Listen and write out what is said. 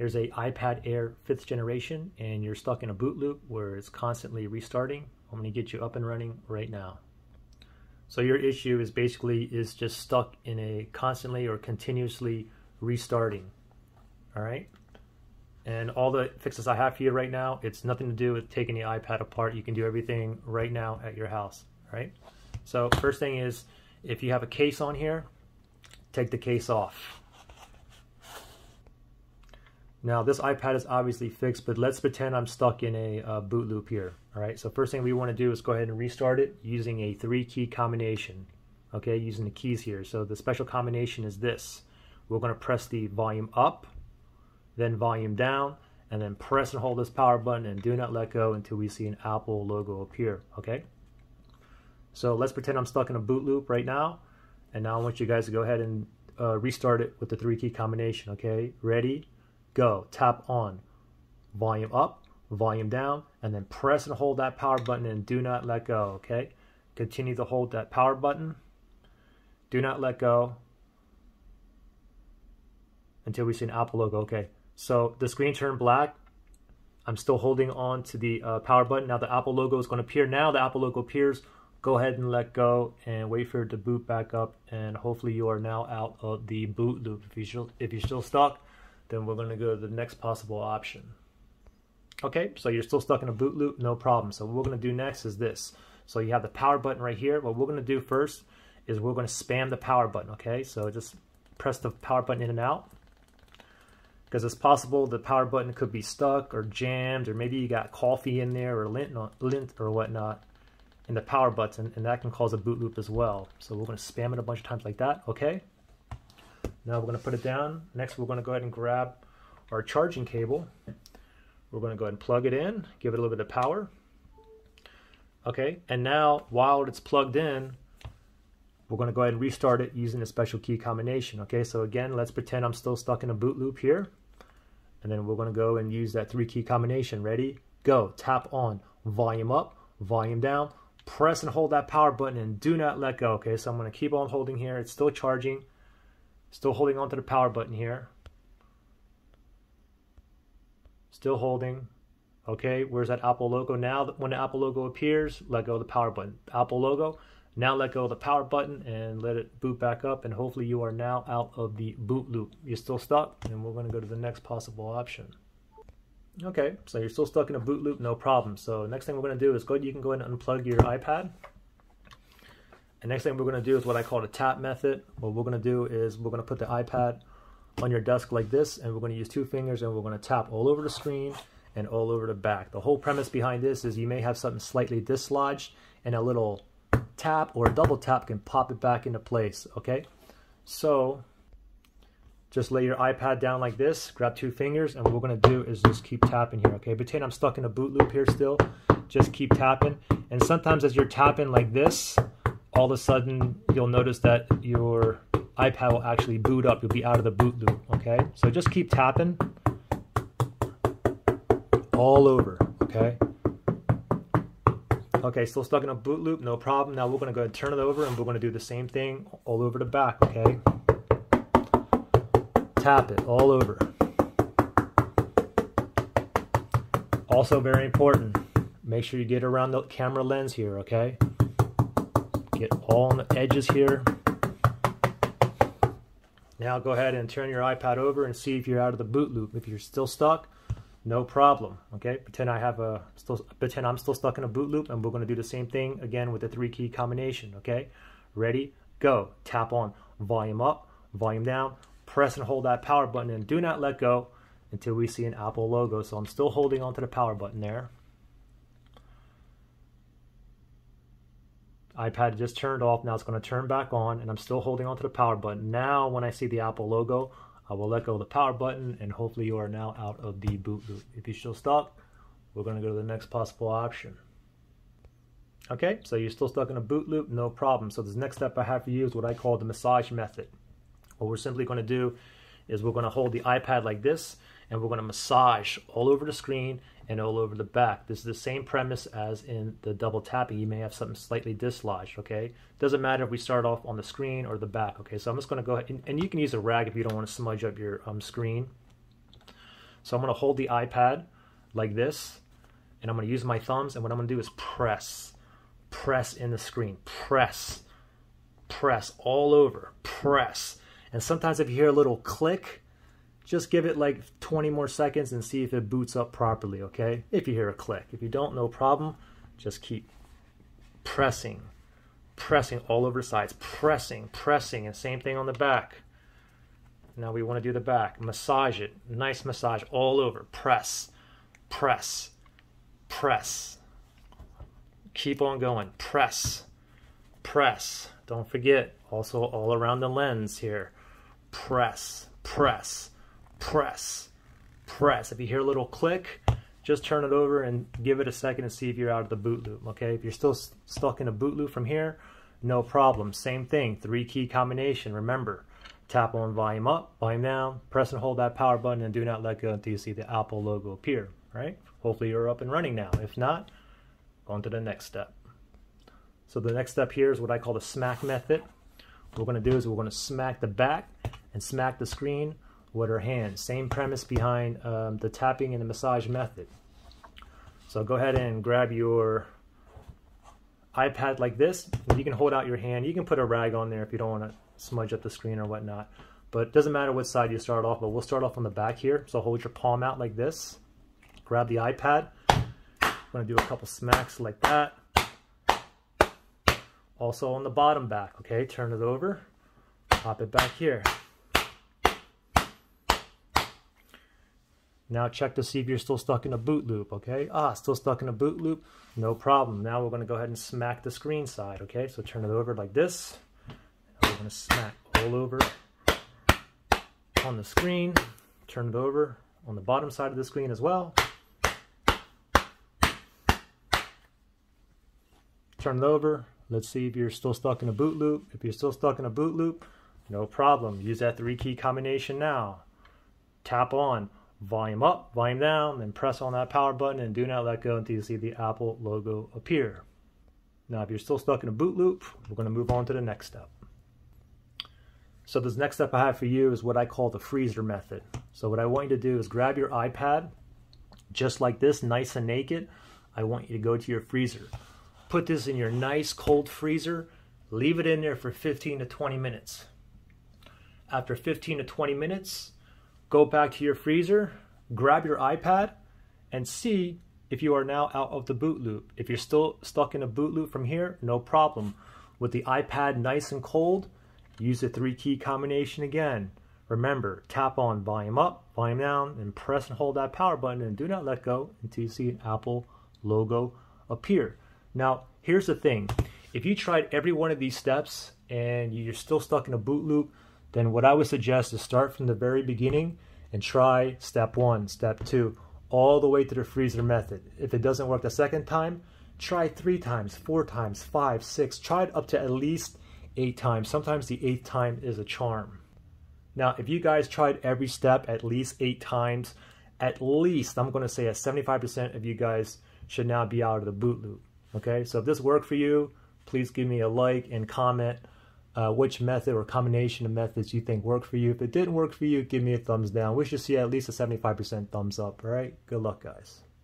here's a iPad Air 5th generation and you're stuck in a boot loop where it's constantly restarting, I'm going to get you up and running right now. So your issue is basically just stuck in a constantly or continuously restarting. All right. And all the fixes I have for you right now, it's nothing to do with taking the iPad apart. You can do everything right now at your house. All right. So first thing is, if you have a case on here, take the case off. Now this iPad is obviously fixed, but let's pretend I'm stuck in a boot loop here. All right, so first thing we want to do is go ahead and restart it using a 3-key combination. Okay, using the keys here. So the special combination is this. We're going to press the volume up, then volume down, and then press and hold this power button and do not let go until we see an Apple logo appear. Okay, so let's pretend I'm stuck in a boot loop right now, and now I want you guys to go ahead and restart it with the 3-key combination. Okay, ready, go. Tap on volume up, volume down, and then press and hold that power button and do not let go. Okay, continue to hold that power button, do not let go until we see an Apple logo. Okay, so the screen turned black. I'm still holding on to the power button. Now the Apple logo is going to appear. Now the Apple logo appears. Go ahead and let go and wait for it to boot back up, and hopefully you are now out of the boot loop. If you're still stuck, then we're going to go to the next possible option. Okay, so you're still stuck in a boot loop, no problem. So what we're going to do next is this. So you have the power button right here. What we're going to do first is we're going to spam the power button. Okay, so just press the power button in and out, because it's possible the power button could be stuck or jammed, or maybe you got coffee in there or lint or whatnot in the power button, and that can cause a boot loop as well. So we're going to spam it a bunch of times like that. Okay, now we're going to put it down. Next we're going to go ahead and grab our charging cable. We're going to go ahead and plug it in, give it a little bit of power. Okay, and now while it's plugged in, we're going to go ahead and restart it using a special key combination. Okay, so again, let's pretend I'm still stuck in a boot loop here. And then we're going to go and use that 3-key combination. Ready, go. Tap on volume up, volume down, press and hold that power button and do not let go. Okay, so I'm going to keep on holding here. It's still charging, still holding onto the power button here. Still holding. Okay, where's that Apple logo? Now when the Apple logo appears, let go of the power button. Apple logo, now let go of the power button and let it boot back up, and hopefully you are now out of the boot loop. You're still stuck, and we're going to go to the next possible option. Okay, so you're still stuck in a boot loop, no problem. So next thing we're going to do is you can go ahead and unplug your iPad. And next thing we're going to do is what I call the tap method. What we're going to do is we're going to put the iPad on your desk like this, and we're going to use 2 fingers and we're going to tap all over the screen and all over the back. The whole premise behind this is you may have something slightly dislodged, and a little tap or a double tap can pop it back into place. Okay, so just lay your iPad down like this, grab 2 fingers, and what we're going to do is just keep tapping here. Okay, pretend I'm stuck in a boot loop here still. Just keep tapping, and sometimes as you're tapping like this, all of a sudden you'll notice that your iPad will actually boot up. You'll be out of the boot loop. Okay, so just keep tapping all over. Okay, okay, still stuck in a boot loop, no problem. Now we're going to go ahead and turn it over, and we're going to do the same thing all over the back. Okay, tap it all over. Also very important, make sure you get around the camera lens here. Okay, get all on the edges here. Now go ahead and turn your iPad over and see if you're out of the boot loop. If you're still stuck, no problem. Okay, pretend I'm still stuck in a boot loop, and we're going to do the same thing again with the 3-key combination. Okay, ready, go. Tap on volume up, volume down, press and hold that power button and do not let go until we see an Apple logo. So I'm still holding onto the power button there. iPad just turned off. Now it's going to turn back on, and I'm still holding onto the power button. Now when I see the Apple logo, I will let go of the power button, and hopefully you are now out of the boot loop. If you're still stuck, we're going to go to the next possible option. Okay, so you're still stuck in a boot loop, no problem. So this next step I have for you is what I call the massage method. What we're simply going to do is we're going to hold the iPad like this, and we're going to massage all over the screen and all over the back. This is the same premise as in the double tapping. You may have something slightly dislodged. Okay, doesn't matter if we start off on the screen or the back. Okay, so I'm just going to go ahead, and you can use a rag if you don't want to smudge up your screen. So I'm going to hold the iPad like this, and I'm going to use my thumbs, and what I'm going to do is press in the screen, press all over, press. And sometimes if you hear a little click, just give it like 20 more seconds and see if it boots up properly, okay? If you hear a click. If you don't, no problem. Just keep pressing all over sides, pressing, and same thing on the back. Now we want to do the back. Massage it, nice massage all over, press. Keep on going, press. Don't forget, also all around the lens here, press. If you hear a little click, just turn it over and give it a second and see if you're out of the boot loop, okay? If you're still stuck in a boot loop from here, no problem. Same thing, 3-key combination. Remember, tap on volume up, volume down, press and hold that power button, and do not let go until you see the Apple logo appear, right? Hopefully you're up and running now. If not, on to the next step. So the next step here is what I call the smack method. What we're going to do is we're going to smack the back and smack the screen with our hands. Same premise behind the tapping and the massage method. So go ahead and grab your iPad like this. You can hold out your hand. You can put a rag on there if you don't want to smudge up the screen or whatnot. But it doesn't matter what side you start off, but we'll start off on the back here. So hold your palm out like this. Grab the iPad. I'm going to do a couple smacks like that. Also on the bottom back, okay? Turn it over. Pop it back here. Now check to see if you're still stuck in a boot loop, okay? Still stuck in a boot loop? No problem. Now we're going to go ahead and smack the screen side, okay? So turn it over like this. And we're going to smack all over on the screen. Turn it over on the bottom side of the screen as well. Turn it over. Let's see if you're still stuck in a boot loop. If you're still stuck in a boot loop, no problem. Use that 3-key combination now. Tap on volume up, volume down, then press on that power button and do not let go until you see the Apple logo appear. Now, if you're still stuck in a boot loop, we're going to move on to the next step. So this next step I have for you is what I call the freezer method. So what I want you to do is grab your iPad, just like this, nice and naked. I want you to go to your freezer. Put this in your nice cold freezer. Leave it in there for 15 to 20 minutes. After 15 to 20 minutes, go back to your freezer, grab your iPad, and see if you are now out of the boot loop. If you're still stuck in a boot loop from here, no problem. With the iPad nice and cold, use the 3-key combination again. Remember, tap on volume up, volume down, and press and hold that power button, and do not let go until you see an Apple logo appear. Now, here's the thing. If you tried every one of these steps and you're still stuck in a boot loop, then what I would suggest is start from the very beginning and try step 1, step 2, all the way to the freezer method. If it doesn't work the second time, try 3 times, 4 times, 5, 6. Try it up to at least 8 times. Sometimes the 8th time is a charm. Now, if you guys tried every step at least 8 times, at least, I'm going to say 75% of you guys should now be out of the boot loop. Okay, so if this worked for you, please give me a like and comment which method or combination of methods you think worked for you. If it didn't work for you, give me a thumbs down. We should see at least a 75% thumbs up, all right? Good luck, guys.